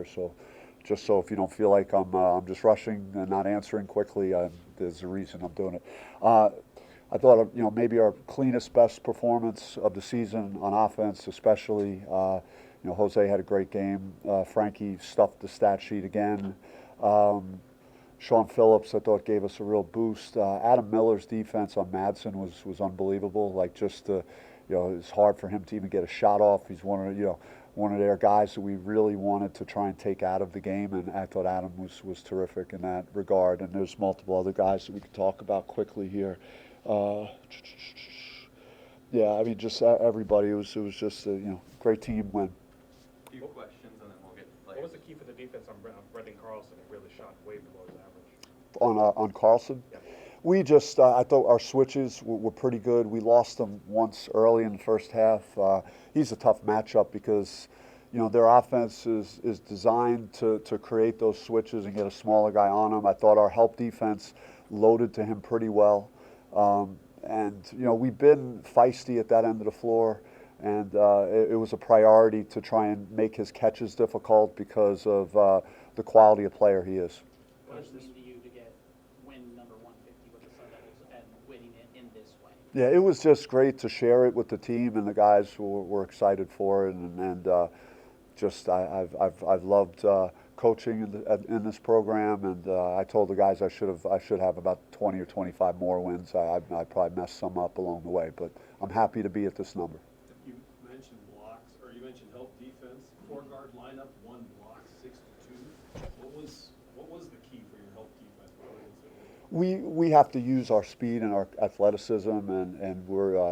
here. So just so if you don't feel like I'm just rushing and not answering quickly, there's a reason I'm doing it. I thought, maybe our cleanest, best performance of the season on offense, especially. Jose had a great game. Frankie stuffed the stat sheet again. Sean Phillips, I thought, gave us a real boost. Adam Miller's defense on Madsen was unbelievable. Like it's hard for him to even get a shot off. He's one of their guys that we really wanted to try and take out of the game, and I thought Adam was terrific in that regard. And there's multiple other guys that we could talk about quickly here. Just everybody. It was just a great team win. A few questions, and then we'll get. What was the key for the defense on Brendan Carlson? He really shot way below his average. On Carlson? Yeah. We just, I thought our switches were pretty good. We lost them once early in the first half. He's a tough matchup because, their offense is designed to create those switches and get a smaller guy on him. I thought our help defense loaded to him pretty well. We've been feisty at that end of the floor, and it was a priority to try and make his catches difficult because of the quality of player he is. What does it mean to you to get win number 150 with the Sun Devils and winning it in this way? Yeah, it was just great to share it with the team, and the guys were excited for it, and I've loved coaching in this program, and I told the guys I should have about 20 or 25 more wins. I probably messed some up along the way, but I'm happy to be at this number. You mentioned blocks, or you mentioned help defense. 4-guard lineup, 1 block, 6 to 2. What was the key for your help defense? We have to use our speed and our athleticism, and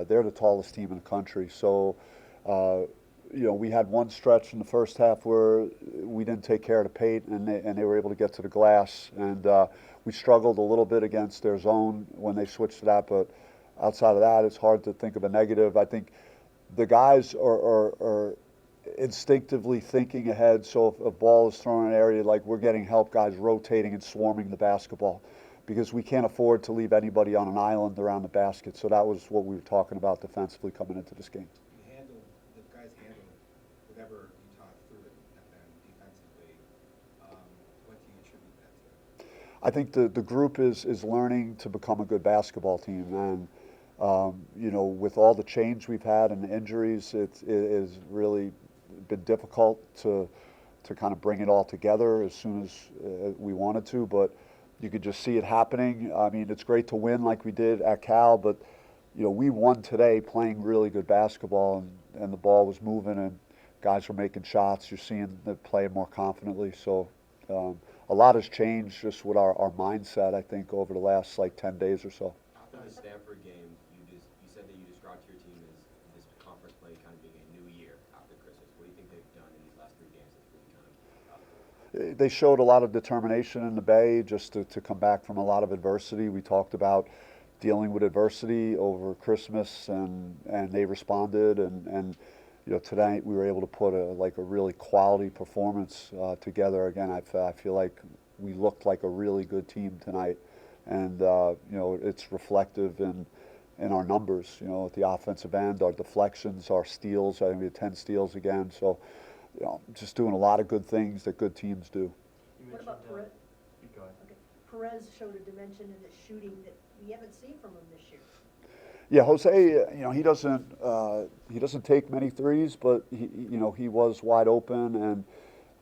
they're the tallest team in the country. So, we had one stretch in the first half where we didn't take care of the paint, and they were able to get to the glass. And we struggled a little bit against their zone when they switched to that. But outside of that, it's hard to think of a negative. I think the guys are instinctively thinking ahead. So if a ball is thrown in an area, like we're getting help guys rotating and swarming the basketball, because we can't afford to leave anybody on an island around the basket. So that was what we were talking about defensively coming into this game. The guys handle whatever you taught through it and then defensively. What do you attribute that to? I think the group is learning to become a good basketball team, and with all the change we've had and the injuries, it has really been difficult to kind of bring it all together as soon as we wanted to, but you could just see it happening. I mean, it's great to win like we did at Cal, but we won today playing really good basketball, and the ball was moving and guys were making shots. You're seeing them play more confidently. So a lot has changed just with our mindset, I think, over the last 10 days or so. After the Stanford game, you said that you described your team as this conference play kind of being a new year after Christmas. What do you think they've done in these last 3 games that's really kind of They showed a lot of determination in the Bay just to come back from a lot of adversity. We talked about dealing with adversity over Christmas, and they responded. And tonight we were able to put a really quality performance together. Again, I feel like we looked like a really good team tonight, and it's reflective in our numbers. At the offensive end, our deflections, our steals. I think we had 10 steals again. So. Just doing a lot of good things that good teams do. What about Perez? Go ahead. Okay. Perez showed a dimension in his shooting that we haven't seen from him this year. Yeah, Jose, he doesn't take many threes, but he was wide open, and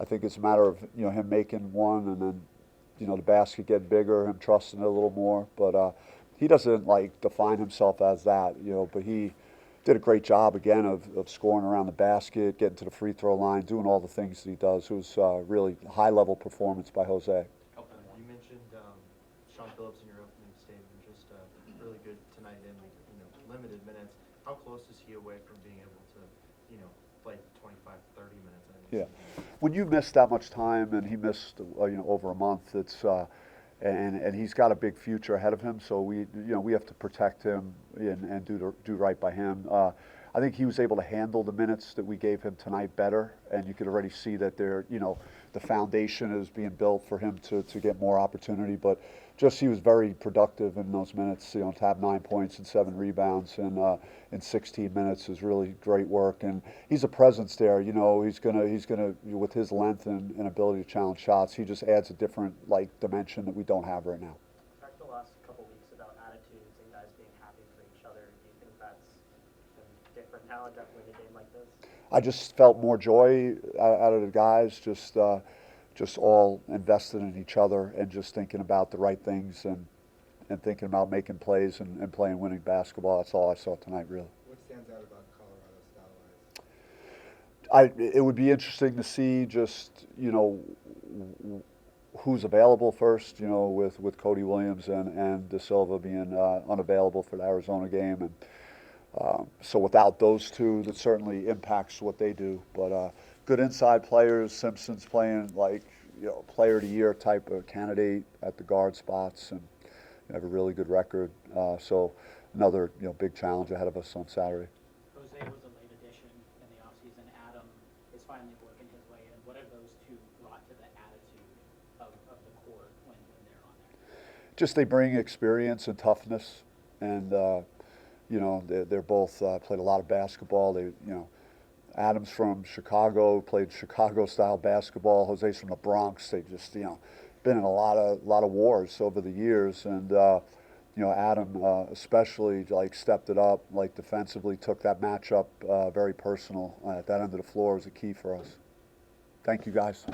I think it's a matter of him making one, and then the basket get bigger, him trusting it a little more. But he doesn't define himself as that, but he did a great job again of scoring around the basket, getting to the free throw line, doing all the things that he does. It was really high-level performance by Jose. You mentioned Sean Phillips in your opening statement, just really good tonight in limited minutes. How close is he away from being able to play 25, 30 minutes? Yeah, when you miss that much time, and he missed over a month, it's and he's got a big future ahead of him. So we have to protect him and do right by him. I think he was able to handle the minutes that we gave him tonight better, and you could already see that they're, you know, the foundation is being built for him to get more opportunity. But just he was very productive in those minutes. You know, to have 9 points and 7 rebounds in 16 minutes is really great work. And he's a presence there. You know, he's gonna with his length and ability to challenge shots, he just adds a different like dimension that we don't have right now. Talked the last couple weeks about attitudes and guys being happy for each other. Do you think that's been different now, definitely in a game like this? I just felt more joy out of the guys, just all invested in each other and just thinking about the right things and thinking about making plays and playing winning basketball. That's all I saw tonight, really. What stands out about Colorado style-wise? It would be interesting to see just, you know, who's available first, you know, with Cody Williams and De Silva being unavailable for the Arizona game. And so without those two, that certainly impacts what they do. But good inside players. Simpson's playing like, you know, player of the year type of candidate at the guard spots, and have a really good record. So another, you know, big challenge ahead of us on Saturday. Jose was a late addition in the offseason. Adam is finally working his way in. What have those two brought to the attitude of the court when they're on there? Just they bring experience and toughness, and you know, they're both played a lot of basketball. They, you know, Adam's from Chicago, played Chicago-style basketball. Jose's from the Bronx. They just, you know, been in a lot of wars over the years, and you know, Adam especially like stepped it up, like defensively took that matchup very personal at that end of the floor was a key for us. Thank you, guys.